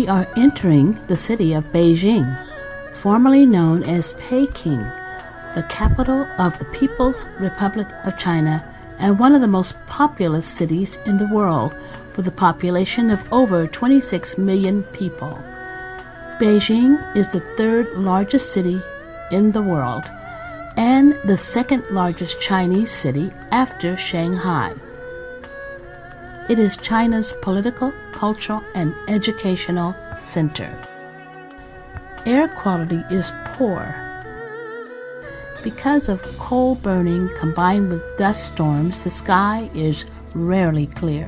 We are entering the city of Beijing, formerly known as Peking, the capital of the People's Republic of China and one of the most populous cities in the world, with a population of over 26 million people. Beijing is the third largest city in the world and the second largest Chinese city after Shanghai. It is China's political, cultural, and educational center. Air quality is poor. Because of coal burning combined with dust storms, the sky is rarely clear.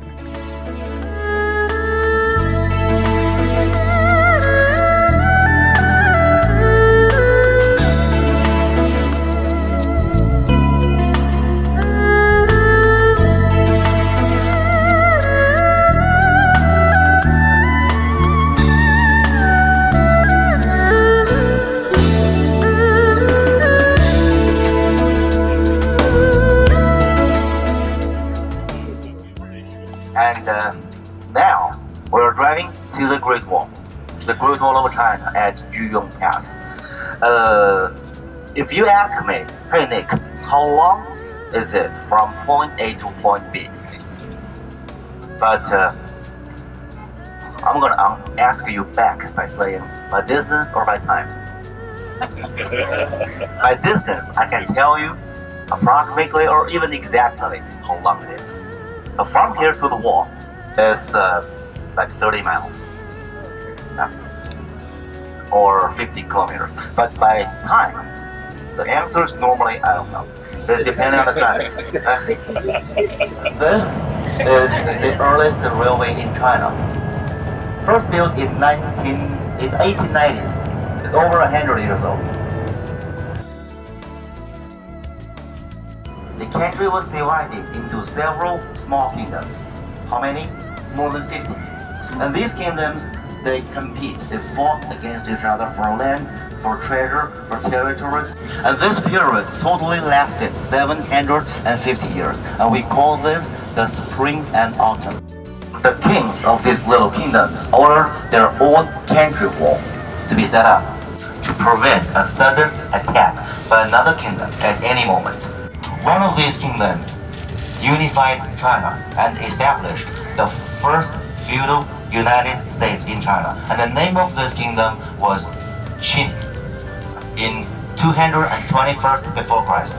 And now we're driving to the Great Wall of China at Yuyong Pass. If you ask me, hey Nick, how long is it from point A to point B? But I'm gonna ask you back by saying by distance or by time. By distance, I can tell you approximately or even exactly how long it is. From here to the wall is like 30 miles or 50 kilometers. But by time, the answer is normally, I don't know. It depends on the time. This is the earliest railway in China. First built in 1890s. It's over 100 years old. The country was divided into several small kingdoms. How many? More than 50. And these kingdoms, they compete. They fought against each other for land, for treasure, for territory. And this period totally lasted 750 years. And we call this the spring and autumn. The kings of these little kingdoms ordered their own country wall to be set up to prevent a sudden attack by another kingdom at any moment. One of these kingdoms unified China and established the first feudal United States in China. And the name of this kingdom was Qin in 221st before Christ.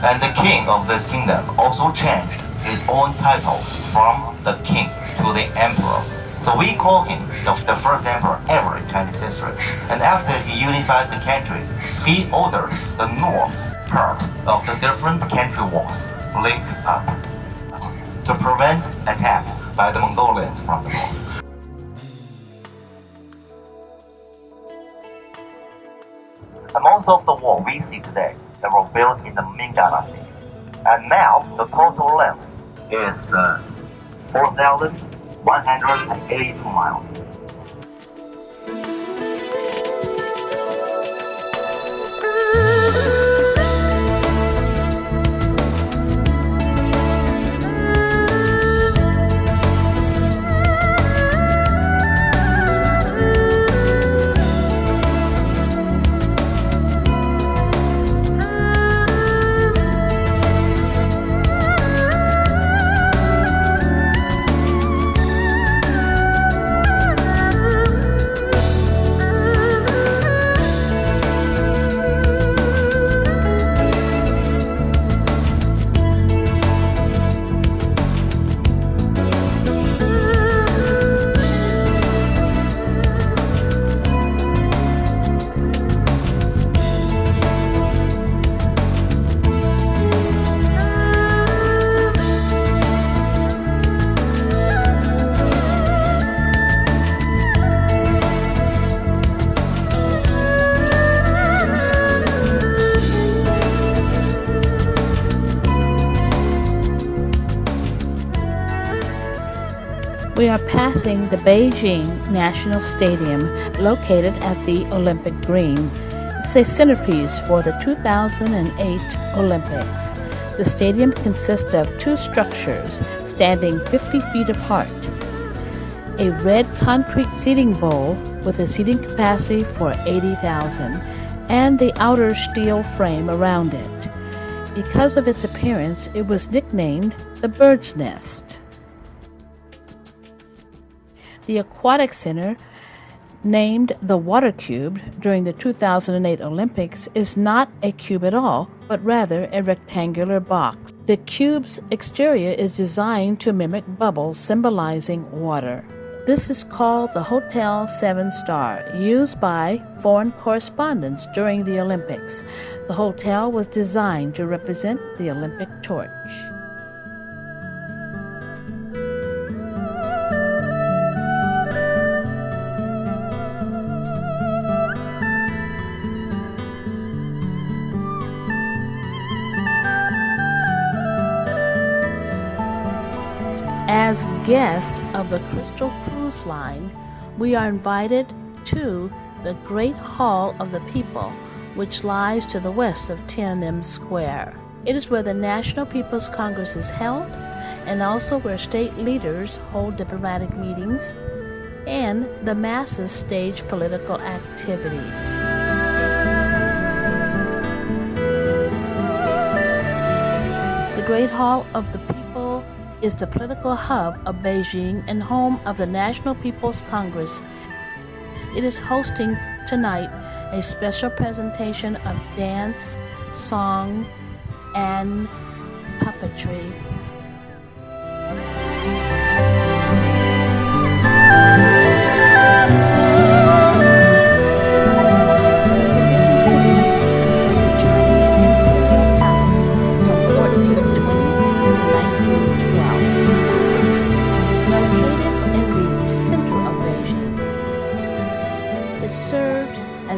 And the king of this kingdom also changed his own title from the king to the emperor. So we call him the first emperor ever in Chinese history. And after he unified the country, he ordered the north part of the different country walls linked up to prevent attacks by the Mongolians from the north. And most of the walls we see today, they were built in the Ming Dynasty. And now the total length is 4,182 miles. We are passing the Beijing National Stadium, located at the Olympic Green. It's a centerpiece for the 2008 Olympics. The stadium consists of two structures standing 50 feet apart. a red concrete seating bowl with a seating capacity for 80,000 and the outer steel frame around it. Because of its appearance, it was nicknamed the Bird's Nest. The Aquatic Center, named the Water Cube during the 2008 Olympics, is not a cube at all, but rather a rectangular box. The cube's exterior is designed to mimic bubbles symbolizing water. This is called the Hotel 7-Star, used by foreign correspondents during the Olympics. The hotel was designed to represent the Olympic torch. As guests of the Crystal Cruise Line, we are invited to the Great Hall of the People, which lies to the west of Tiananmen Square. It is where the National People's Congress is held, and also where state leaders hold diplomatic meetings, and the masses stage political activities. The Great Hall of the People is the political hub of Beijing and home of the National People's Congress. It is hosting tonight a special presentation of dance, song, and puppetry.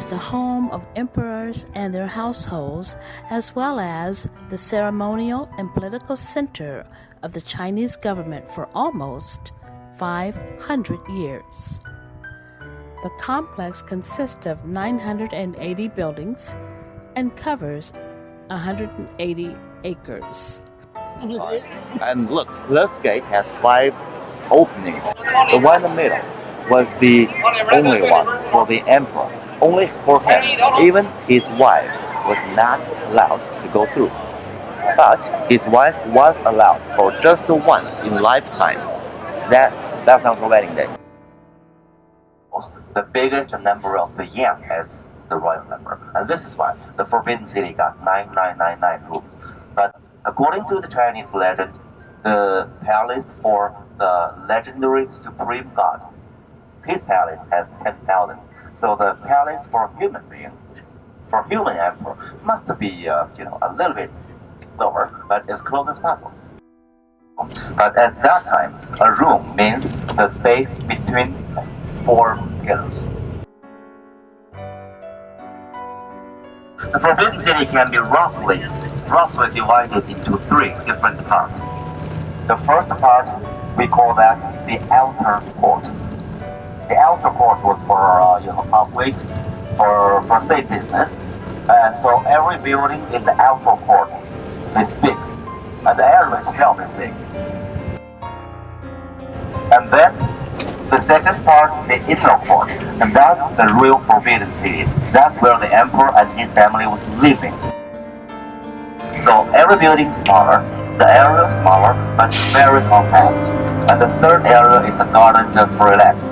The home of emperors and their households, as well as the ceremonial and political center of the Chinese government for almost 500 years. The complex consists of 980 buildings and covers 180 acres. And look, this gate has 5 openings. The one in the middle was the only one for the emperor. Only for him. Even his wife was not allowed to go through. But his wife was allowed for just once in lifetime. That's on the wedding day. The biggest number of the yen is the royal number. And this is why the Forbidden City got 9999 rooms. But according to the Chinese legend, the palace for the legendary supreme god, his palace has 10,000. So the palace for human being, for human emperor, must be a little bit lower, but as close as possible. But at that time, a room means the space between 4 pillars. The Forbidden City can be roughly divided into 3 different parts. The first part, we call that the outer court. The outer court was for public, for state business, and so every building in the outer court is big, and the area itself is big. And then the second part, the inner court, and that's the real Forbidden City. That's where the emperor and his family was living. So every building is smaller, the area is smaller, but very compact. And the third area is a garden just for relax.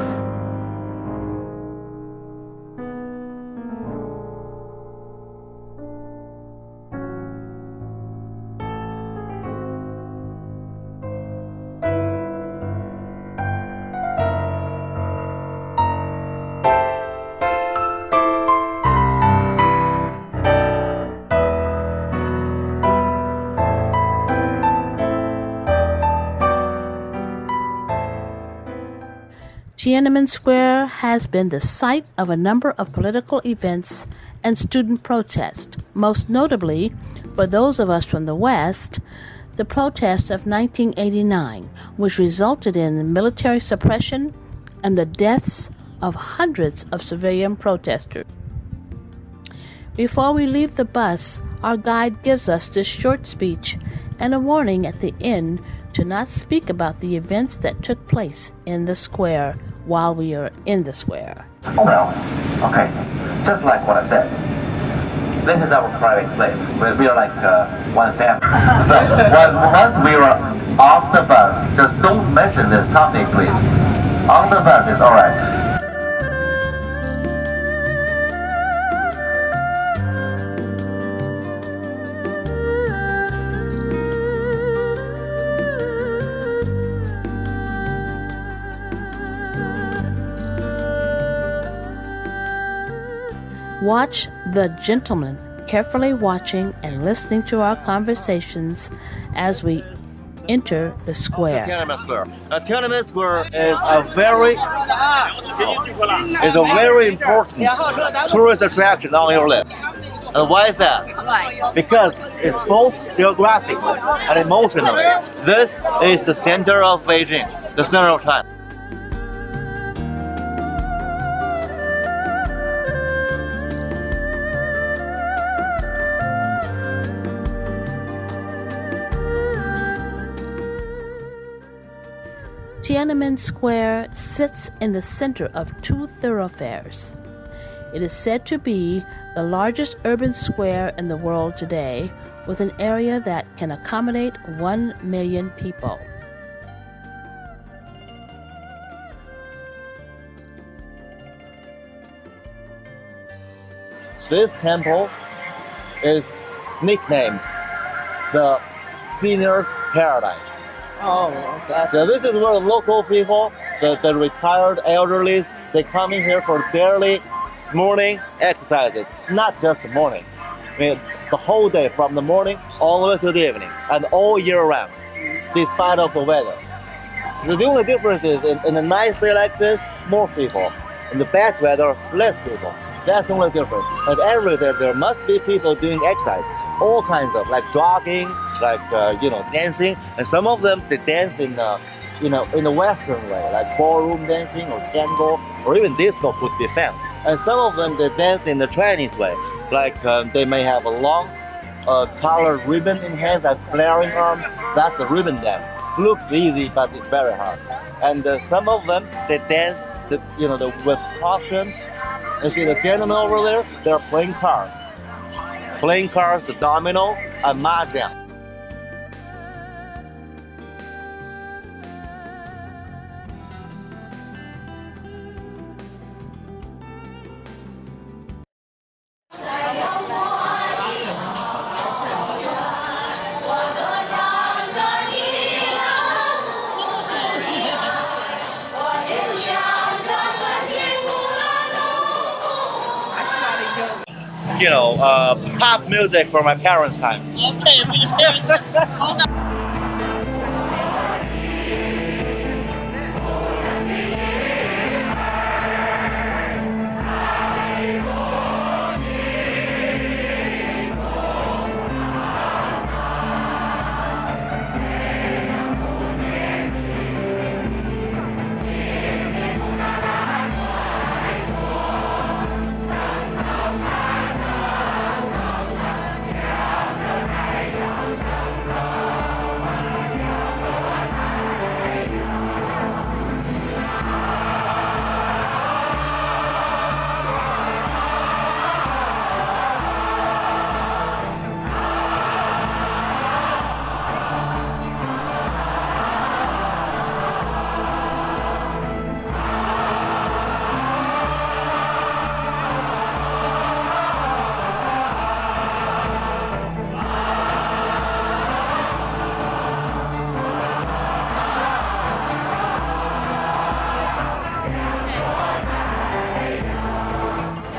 Tiananmen Square has been the site of a number of political events and student protests, most notably, for those of us from the West, the protests of 1989, which resulted in military suppression and the deaths of hundreds of civilian protesters. Before we leave the bus, our guide gives us this short speech and a warning at the end to not speak about the events that took place in the square while we are in the square. Oh well, okay. Just like what I said. This is our private place. We are like one family. So once we are off the bus, just don't mention this topic, please. On the bus is alright. Watch the gentleman carefully watching and listening to our conversations as we enter the square. Tiananmen Square. Tiananmen Square is a very important tourist attraction on your list. And why is that? Because it's both geographically and emotionally. This is the center of Beijing, the center of China. Tiananmen Square sits in the center of two thoroughfares. It is said to be the largest urban square in the world today, with an area that can accommodate 1 million people. This temple is nicknamed the Seniors' Paradise. Oh, So this is where local people, the retired elderly, they come in here for daily morning exercises. Not just the morning. I mean, the whole day from the morning all the way to the evening and all year round, despite of the weather. The only difference is in a nice day like this, more people. In the bad weather, less people. That's the only difference. And every day there must be people doing exercise, all kinds of, like jogging, like dancing, and some of them they dance in in the Western way, like ballroom dancing or tango or even disco could be found. And some of them they dance in the Chinese way, like they may have a long colored ribbon in hands and flaring arms. That's a ribbon dance. Looks easy, but it's very hard. And some of them they dance with costumes. You see the gentlemen over there, they're playing cards. The domino, and mahjong. Pop music for my parents' time. okay, for your parents. Hold on.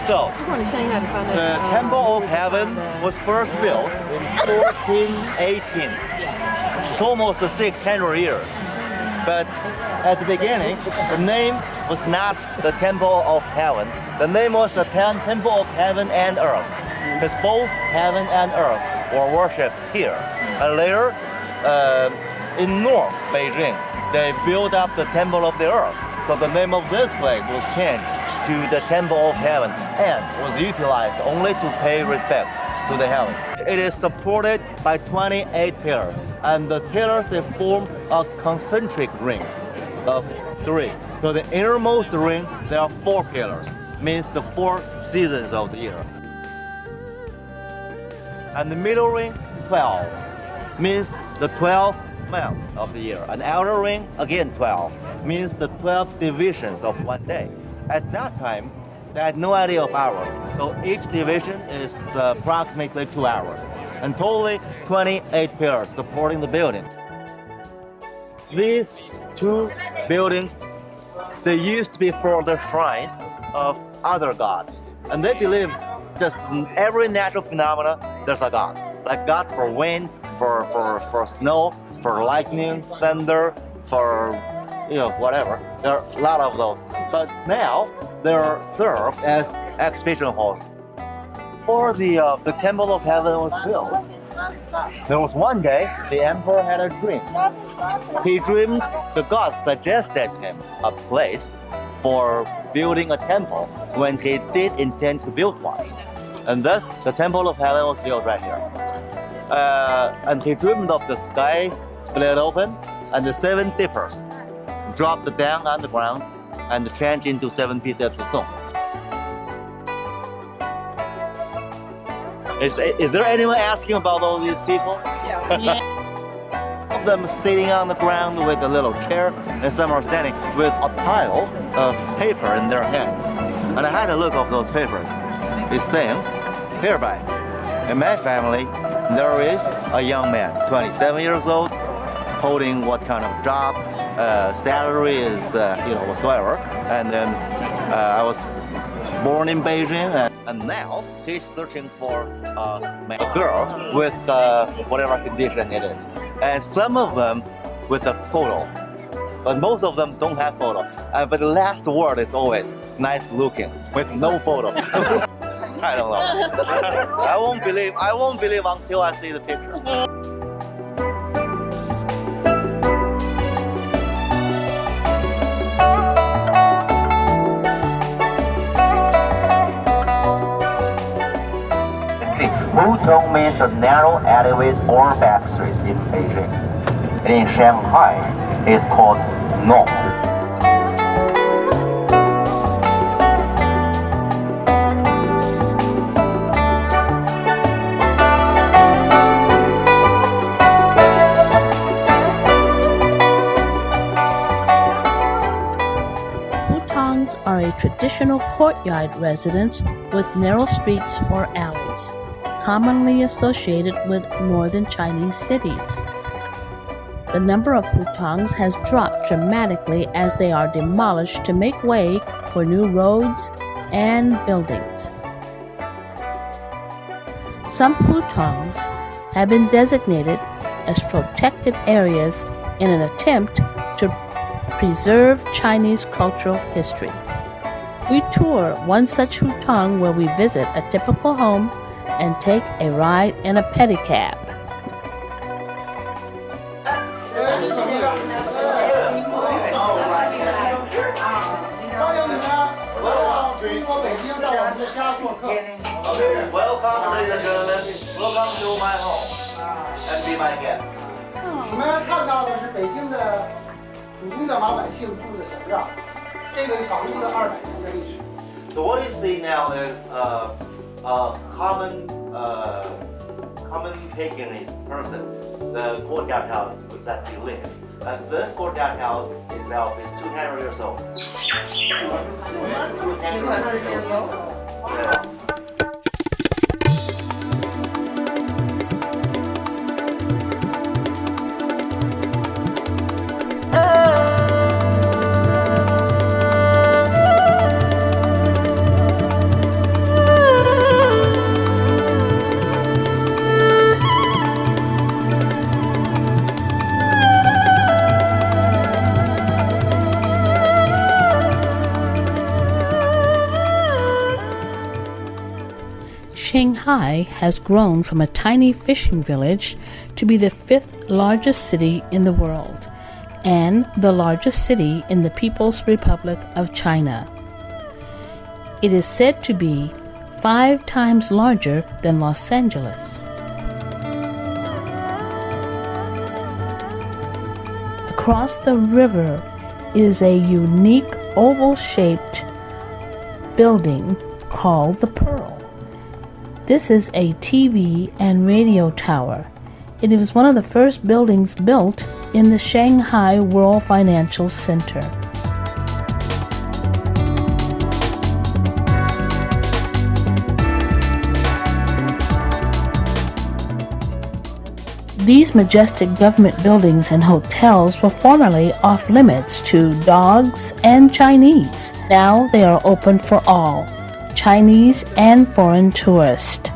So, the Temple of Heaven was first built in 1418. It's almost 600 years. But at the beginning, the name was not the Temple of Heaven. The name was the Temple of Heaven and Earth, because both heaven and earth were worshipped here. And later, in North Beijing, they built up the Temple of the Earth. So the name of this place was changed to the Temple of Heaven and was utilized only to pay respect to the heavens. It is supported by 28 pillars, and the pillars, they form a concentric rings of 3. So the innermost ring, there are 4 pillars, means the 4 seasons of the year. And the middle ring, 12, means the 12th month of the year. An outer ring, again 12, means the 12 divisions of one day. At that time, they had no idea of hours, so each division is approximately 2 hours, and totally 28 pillars supporting the building. These 2 buildings, they used to be for the shrines of other gods, and they believe just in every natural phenomena there's a god, like God for wind, for snow, for lightning, thunder, for whatever. There are a lot of those, but now they're served as exhibition halls. Before the Temple of Heaven was built, there was one day the emperor had a dream. He dreamed the god suggested him a place for building a temple when he did intend to build one. And thus the Temple of Heaven was built right here. And he dreamed of the sky split open and the 7 dippers dropped down on the ground and changed into 7 pieces of stone. Is there anyone asking about all these people? Yeah. Of them sitting on the ground with a little chair, and some are standing with a pile of paper in their hands. And I had a look of those papers. It's saying, hereby, in my family, there is a young man, 27 years old, holding what kind of job, salary is, whatsoever. And then I was born in Beijing, and now he's searching for a girl with whatever condition it is. And some of them with a photo, but most of them don't have photo. But the last word is always nice looking with no photo. I don't know. I won't believe until I see the picture. Maucau means the narrow alleyways or back streets in Beijing. And in Shanghai, it's called No. Hutongs are a traditional courtyard residence with narrow streets or alleys, commonly associated with northern Chinese cities. The number of hutongs has dropped dramatically as they are demolished to make way for new roads and buildings. Some hutongs have been designated as protected areas in an attempt to preserve Chinese cultural history. We tour one such hutong where we visit a typical home and take a ride in a pedicab. Okay, welcome, ladies and gentlemen. Welcome to my home and be my guest. 你们看到的是北京的普通的老百姓住的小院，这个房子200年的历史。 So what you see now is a common Pekinese person, the courtyard house that he lived. And this courtyard house itself is 200 years old. 200 years old? Yes. Shanghai has grown from a tiny fishing village to be the 5th largest city in the world and the largest city in the People's Republic of China. It is said to be 5 times larger than Los Angeles. Across the river is a unique oval-shaped building called the Pearl. This is a TV and radio tower. It was one of the first buildings built in the Shanghai World Financial Center. These majestic government buildings and hotels were formerly off limits to dogs and Chinese. Now they are open for all, Chinese and foreign tourists.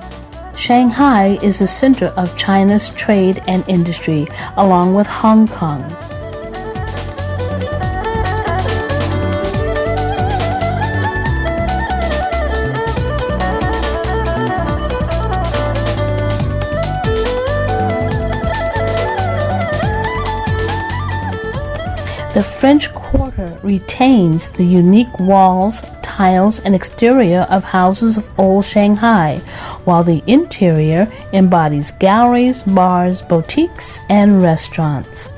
Shanghai is the center of China's trade and industry, along with Hong Kong. The French Quarter retains the unique walls, tiles, and exterior of houses of old Shanghai, while the interior embodies galleries, bars, boutiques, and restaurants.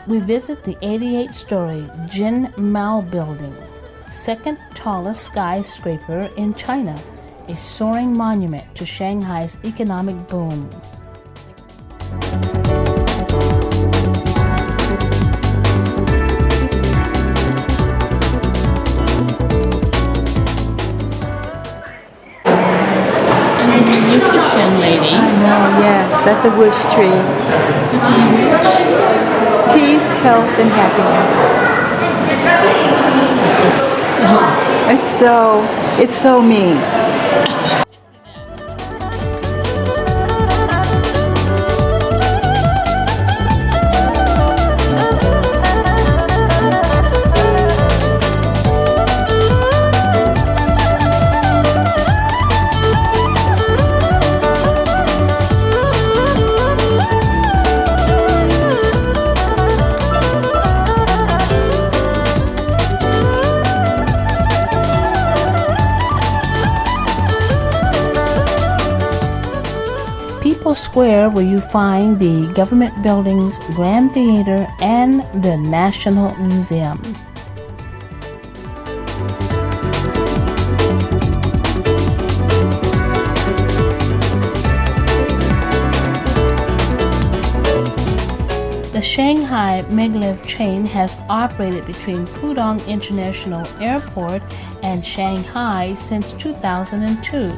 We visit the 88-story Jin Mao building, second tallest skyscraper in China, a soaring monument to Shanghai's economic boom. Lady. I know, yes, at the wish tree. What do you wish? Peace, health, and happiness. It's so me. Square, where you find the government buildings, Grand Theater, and the National Museum. The Shanghai Maglev train has operated between Pudong International Airport and Shanghai since 2002.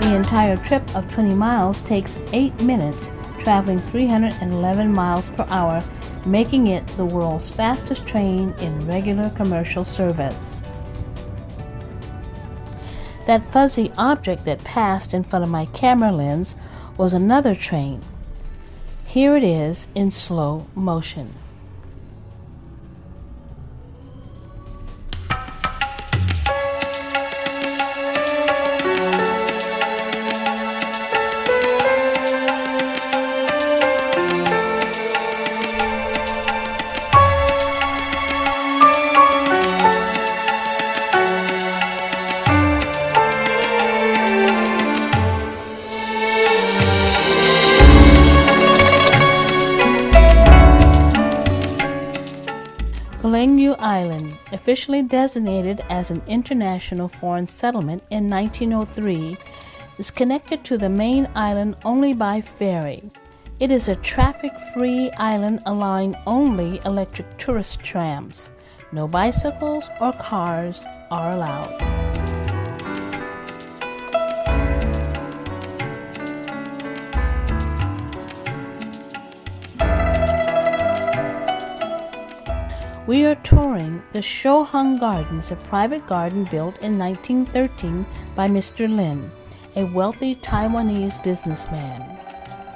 The entire trip of 20 miles takes 8 minutes, traveling 311 miles per hour, making it the world's fastest train in regular commercial service. That fuzzy object that passed in front of my camera lens was another train. Here it is in slow motion. Island, officially designated as an international foreign settlement in 1903, is connected to the main island only by ferry. It is a traffic-free island allowing only electric tourist trams. No bicycles or cars are allowed. We are touring the Shoheng Gardens, a private garden built in 1913 by Mr. Lin, a wealthy Taiwanese businessman.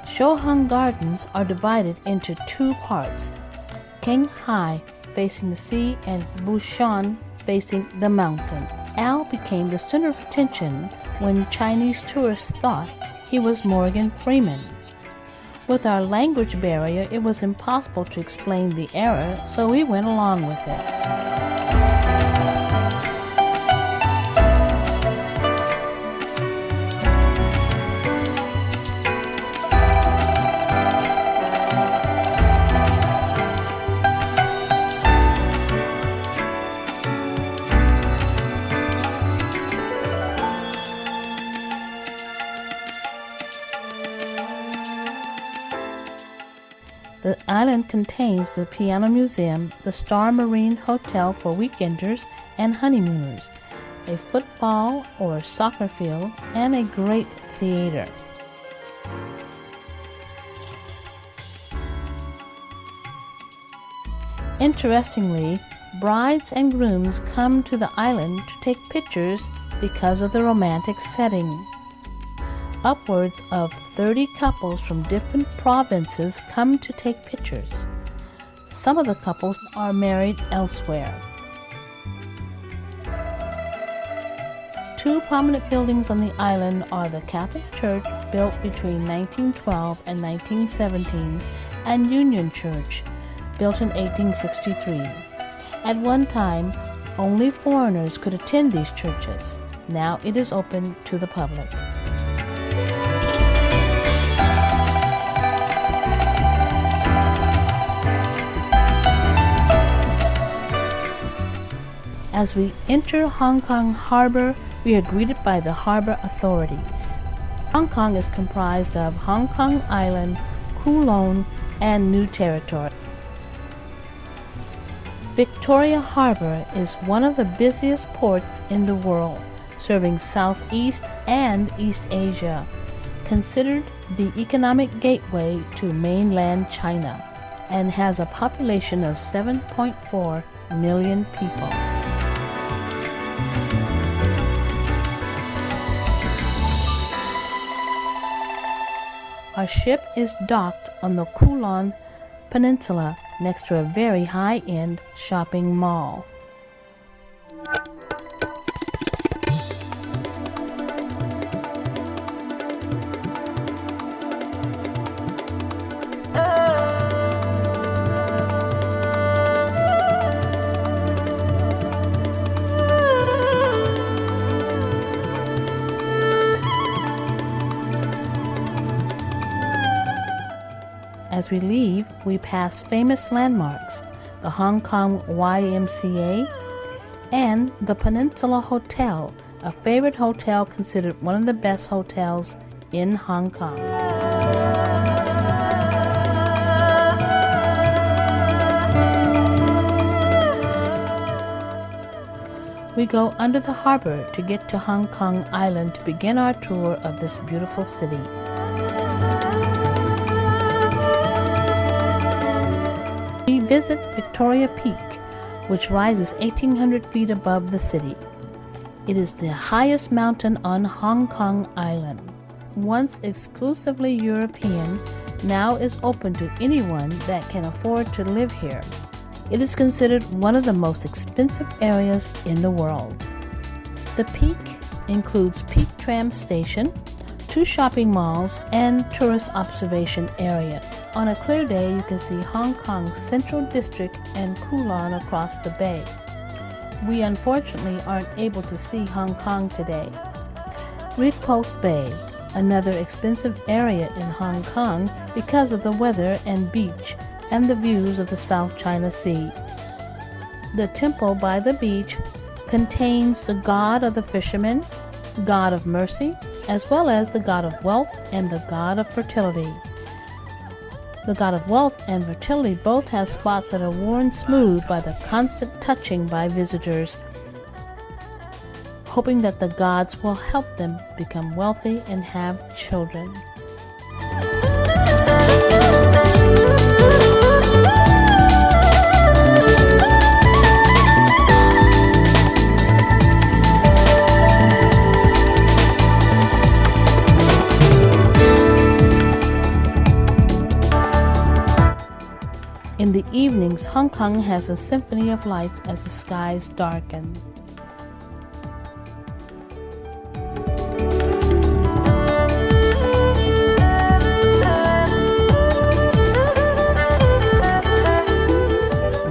Shoheng Gardens are divided into two parts, Qinghai facing the sea and Bushan facing the mountain. Al became the center of attention when Chinese tourists thought he was Morgan Freeman. With our language barrier, it was impossible to explain the error, so we went along with it. The island contains the Piano Museum, the Star Marine Hotel for weekenders and honeymooners, a football or soccer field, and a great theater. Interestingly, brides and grooms come to the island to take pictures because of the romantic setting. Upwards of 30 couples from different provinces come to take pictures. Some of the couples are married elsewhere. Two prominent buildings on the island are the Catholic Church, built between 1912 and 1917, and Union Church, built in 1863. At one time, only foreigners could attend these churches. Now it is open to the public. As we enter Hong Kong Harbor, we are greeted by the harbor authorities. Hong Kong is comprised of Hong Kong Island, Kowloon, and New Territory. Victoria Harbor is one of the busiest ports in the world, serving Southeast and East Asia, considered the economic gateway to mainland China, and has a population of 7.4 million people. Our ship is docked on the Kowloon Peninsula next to a very high-end shopping mall. As we leave, we pass famous landmarks, the Hong Kong YMCA and the Peninsula Hotel, a favorite hotel considered one of the best hotels in Hong Kong. We go under the harbor to get to Hong Kong Island to begin our tour of this beautiful city. We visit Victoria Peak, which rises 1,800 feet above the city. It is the highest mountain on Hong Kong Island. Once exclusively European, now is open to anyone that can afford to live here. It is considered one of the most expensive areas in the world. The peak includes Peak Tram Station, 2 shopping malls, and tourist observation area. On a clear day, you can see Hong Kong's Central District and Kowloon across the bay. We unfortunately aren't able to see Hong Kong today. Repulse Bay, another expensive area in Hong Kong because of the weather and beach and the views of the South China Sea. The temple by the beach contains the god of the fishermen, god of mercy, as well as the god of wealth and the god of fertility. The god of wealth and fertility both have spots that are worn smooth by the constant touching by visitors, hoping that the gods will help them become wealthy and have children. In the evenings, Hong Kong has a symphony of light as the skies darken.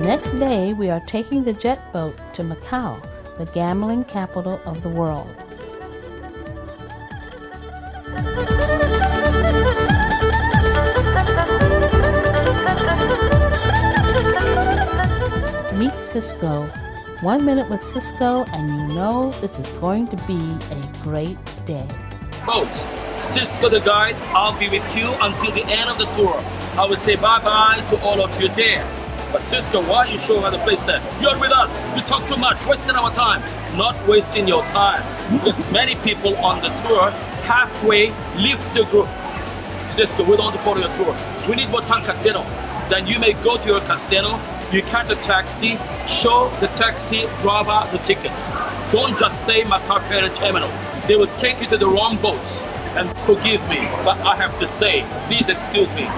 Next day, we are taking the jet boat to Macau, the gambling capital of the world. Meet Cisco. 1 minute with Cisco and you know this is going to be a great day. Boat, Cisco the guide, I'll be with you until the end of the tour. I will say bye-bye to all of you there. But Cisco, why are you showing the place there? You're with us. You talk too much, wasting our time. Not wasting your time. Because many people on the tour halfway leave the group. Cisco, we don't want to follow your tour. We need Botan Casino. Then you may go to your casino, you catch a taxi, show the taxi driver the tickets. Don't just say Macau Ferry Terminal. They will take you to the wrong boats. And forgive me, but I have to say, please excuse me.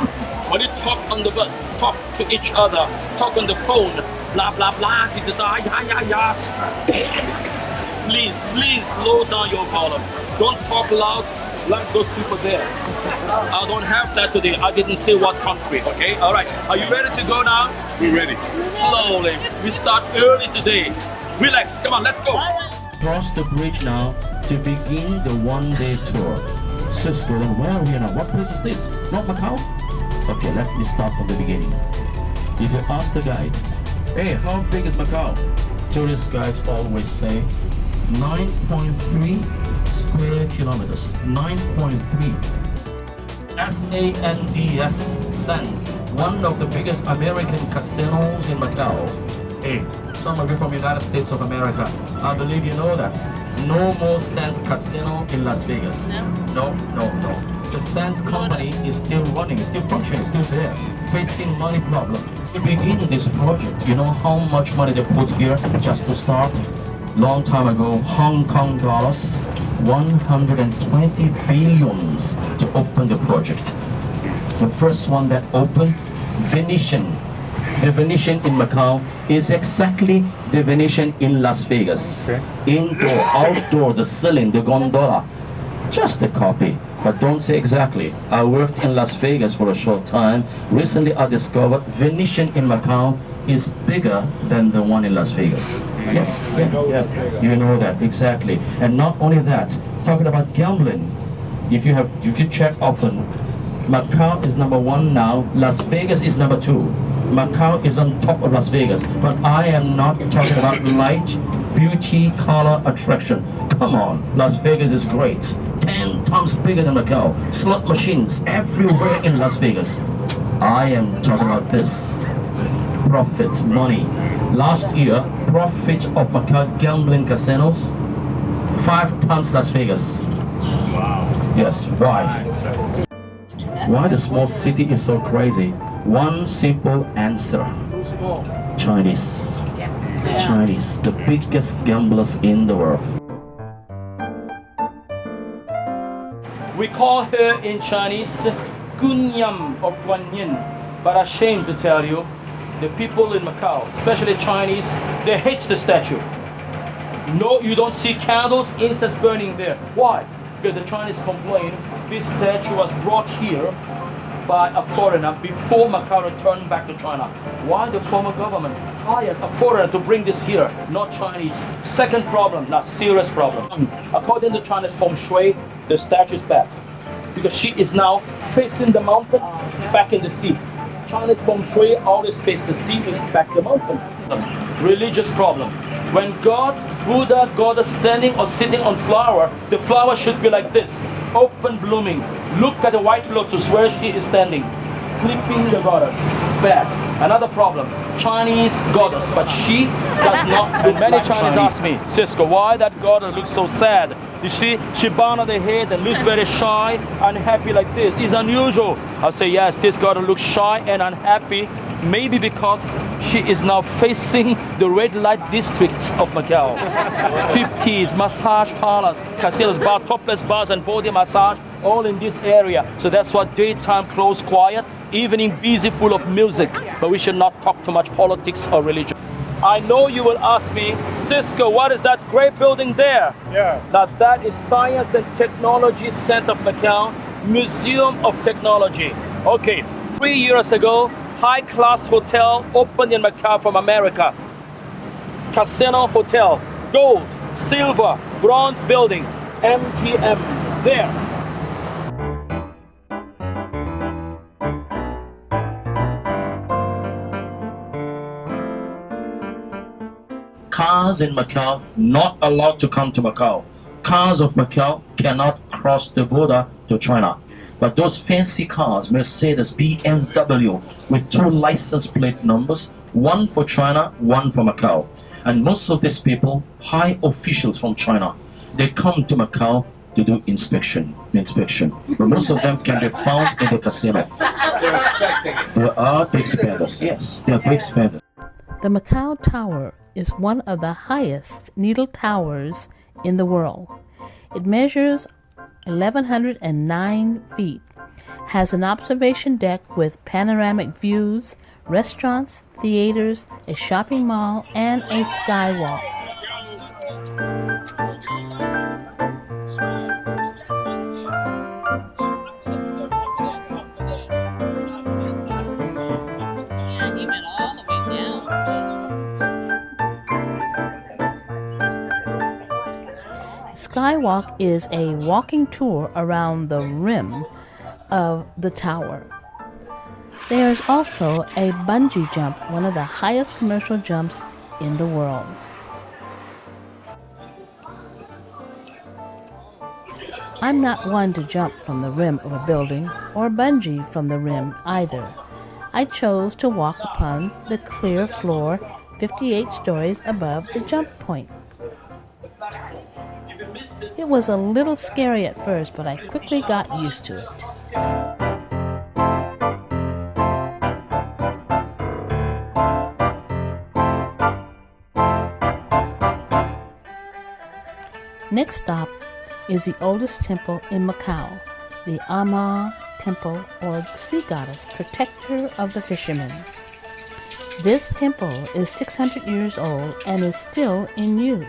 When you talk on the bus, talk to each other, talk on the phone, blah blah blah, ya. Please slow down your volume. Don't talk loud like those people there. I don't have that today. I didn't say what country, okay? All right, are you ready to go now? We're ready. Slowly. We start early today. Relax, come on, let's go. Cross the bridge now to begin the one-day tour. Cisco, then where are we now? What place is this? Not Macau? Okay, let me start from the beginning. If you ask the guide, hey, how big is Macau? Tourist guides always say 9.3 square kilometers. 9.3. SANDS, one of the biggest American casinos in Macau. Hey, some of you from the United States of America, I believe you know that. No more Sands Casino in Las Vegas. No. The Sands company is still running, still functioning, still there, facing money problems. To begin this project, you know how much money they put here just to start? Long time ago, Hong Kong dollars, 120 billions to open the project. The first one that opened, Venetian. The Venetian in Macau is exactly the Venetian in Las Vegas. Okay. Indoor, outdoor, the ceiling, the gondola, just a copy. But don't say exactly. I worked in Las Vegas for a short time. Recently I discovered Venetian in Macau is bigger than the one in Las Vegas. Yes, yeah. You know that, exactly. And not only that, talking about gambling, if you check often, Macau is number 1 now, Las Vegas is number 2. Macau is on top of Las Vegas, but I am not talking about light, beauty, color, attraction. Come on, Las Vegas is great. 10 times bigger than Macau. Slot machines everywhere in Las Vegas. I am talking about this. Profit, money. Last year, profit of Macau gambling casinos, 5 times Las Vegas. Wow. Yes, why? Why the small city is so crazy? One simple answer. Chinese. Chinese, the biggest gamblers in the world. We call her in Chinese Gunyam or Guanyin, but ashamed to tell you, the people in Macau, especially Chinese, they hate the statue. No, you don't see candles, incense burning there. Why? Because the Chinese complain this statue was brought here by a foreigner before Macau returned back to China. Why the former government hired a foreigner to bring this here, not Chinese? Second problem, not serious problem. According to China's feng shui, the statue is bad because she is now facing the mountain, back in the sea. China's feng shui always face the sea, back the mountain. Religious problem. When God, Buddha, God is standing or sitting on flower, the flower should be like this, open blooming. Look at the white lotus where she is standing. clipping the goddess. Bad. Another problem, Chinese goddess, but she does not look many like Chinese ask me, Cisco, why that goddess looks so sad? You see, she bowed her head and looks very shy, unhappy like this. It's unusual. I'll say, yes, this goddess looks shy and unhappy, maybe because she is now facing the red light district of Macau. Striptease, massage parlors, casinos, bar, topless bars and body massage, all in this area. So that's why daytime close quiet, evening busy full of music. But we should not talk too much politics or religion. I know you will ask me, Cisco, what is that great building there? Yeah. Now that is Science and Technology Center of Macau, Museum of Technology. Okay, 3 years ago, high-class hotel opened in Macau from America. Casino Hotel, gold, silver, bronze building, MGM, there. Cars in Macau not allowed to come to Macau. Cars of Macau cannot cross the border to China. But those fancy cars, Mercedes, BMW, with 2 license plate numbers, one for China, one for Macau. And most of these people, high officials from China, they come to Macau to do inspection. But most of them can be found in the casino. They're expecting it. They are big spenders. Yes, they are big spenders. The Macau Tower is one of the highest needle towers in the world. It measures 1,109 feet, has an observation deck with panoramic views, restaurants, theaters, a shopping mall, and a skywalk. Skywalk is a walking tour around the rim of the tower. There is also a bungee jump, one of the highest commercial jumps in the world. I'm not one to jump from the rim of a building or bungee from the rim either. I chose to walk upon the clear floor 58 stories above the jump point. It was a little scary at first, but I quickly got used to it. Next stop is the oldest temple in Macau, the Ama Temple, or Sea Goddess, protector of the fishermen. This temple is 600 years old and is still in use.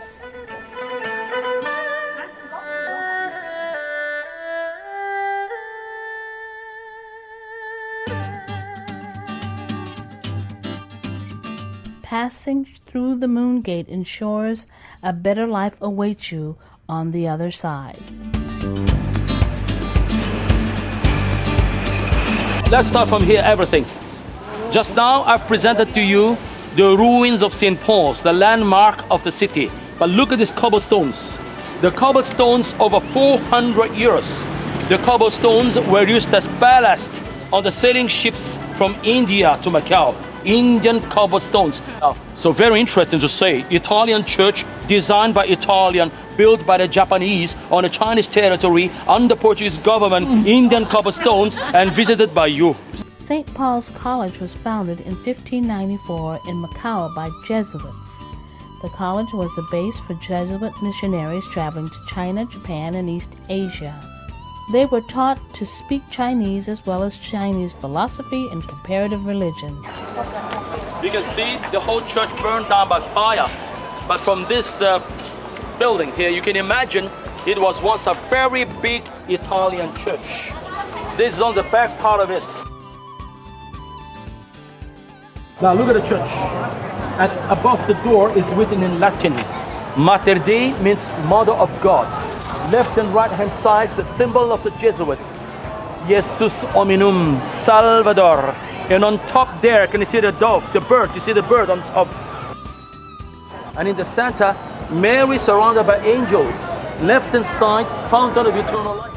Passing through the Moon Gate ensures a better life awaits you on the other side. Let's start from here, everything. Just now I've presented to you the ruins of St. Paul's, the landmark of the city. But look at these cobblestones. The cobblestones over 400 years. The cobblestones were used as ballast on the sailing ships from India to Macau. Indian cobblestones. So very interesting to say, Italian church designed by Italian, built by the Japanese on the Chinese territory under Portuguese government, Indian cobblestones, and visited by you. St. Paul's College was founded in 1594 in Macau by Jesuits. The college was the base for Jesuit missionaries traveling to China, Japan, and East Asia. They were taught to speak Chinese as well as Chinese philosophy and comparative religions. You can see the whole church burned down by fire. But from this building here, you can imagine it was once a very big Italian church. This is on the back part of it. Now look at the church. And above the door is written in Latin. Mater Dei means Mother of God. Left and right hand sides, the symbol of the Jesuits. Jesus Hominum Salvador. And on top there, can you see the dove, the bird? You see the bird on top. And in the center, Mary surrounded by angels. Left hand side, fountain of eternal life.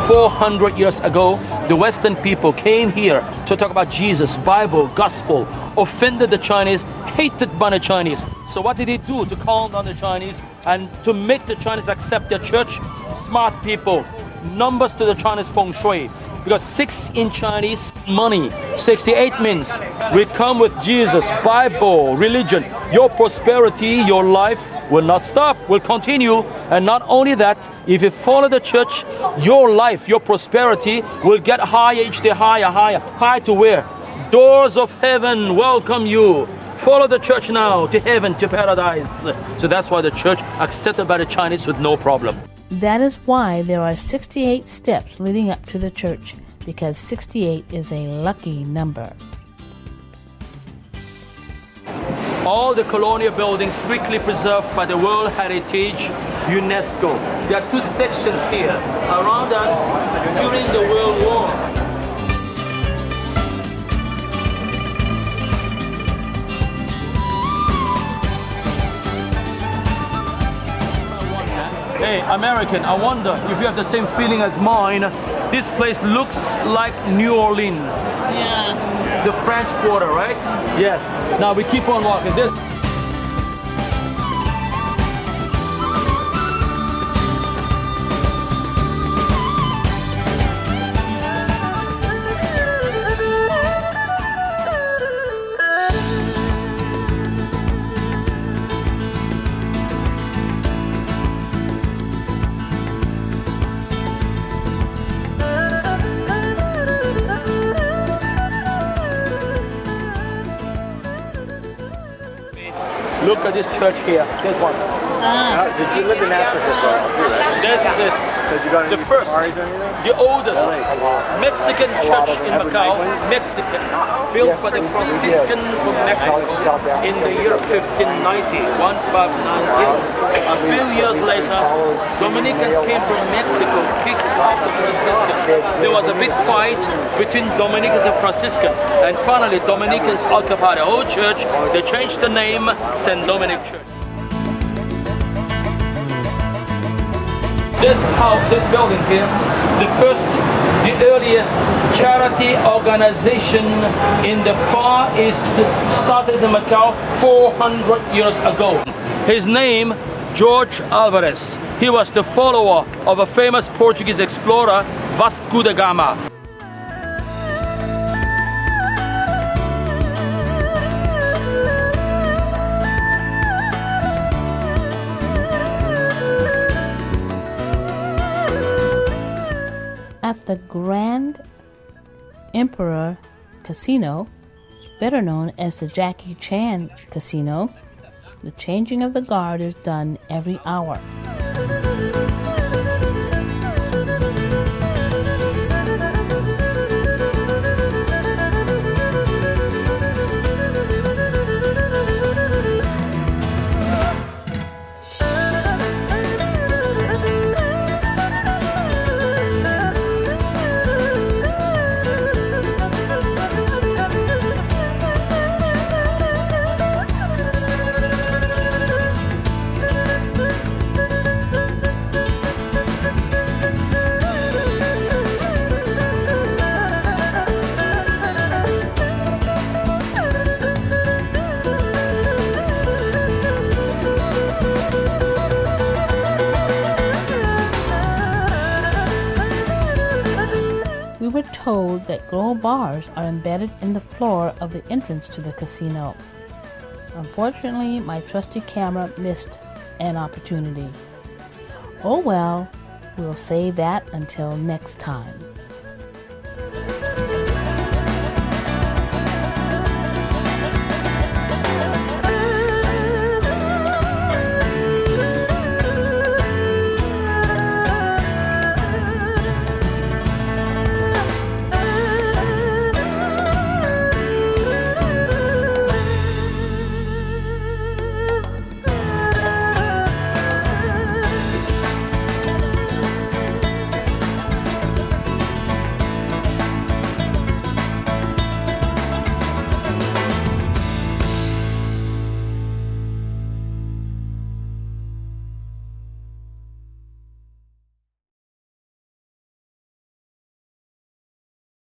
400 years ago, the Western people came here to talk about Jesus, Bible, gospel, offended the Chinese, hated by the Chinese. So what did he do to calm down the Chinese and to make the Chinese accept their church? Smart people, numbers to the Chinese feng shui. Because 6 in Chinese, money, 68 means we come with Jesus, Bible, religion. Your prosperity, your life will not stop, will continue. And not only that, if you follow the church, your life, your prosperity will get higher each day, higher, higher. High to where? Doors of heaven welcome you. Follow the church now to heaven, to paradise. So that's why the church accepted by the Chinese with no problem. That is why there are 68 steps leading up to the church, because 68 is a lucky number. All the colonial buildings strictly preserved by the World Heritage UNESCO. There are 2 sections here around us during the World War. Hey, American, I wonder if you have the same feeling as mine. This place looks like New Orleans. Yeah. The French Quarter, right? Yes. Now we keep on walking. This. Look at this church here. There's one. Did you live in Africa for a while too, right? This is So did you go to the any first, safaris or anything? the oldest Really? Mexican A lot church of in Edward Macau. Knightley's? Mexican, built by the Franciscan from Mexico in the year 1590. A few years later, Dominicans came from Mexico, kicked out the Franciscan. There was a big fight between Dominicans and Franciscan, and finally Dominicans occupied the whole church. They changed the name, St. Dominic Church. This building here, the earliest charity organization in the Far East, started in Macau 400 years ago. His name, George Alvarez. He was the follower of a famous Portuguese explorer, Vasco da Gama. At the Grand Emperor Casino, better known as the Jackie Chan Casino, the changing of the guard is done every hour. We were told that gold bars are embedded in the floor of the entrance to the casino. Unfortunately, my trusty camera missed an opportunity. Oh well, we'll save that until next time.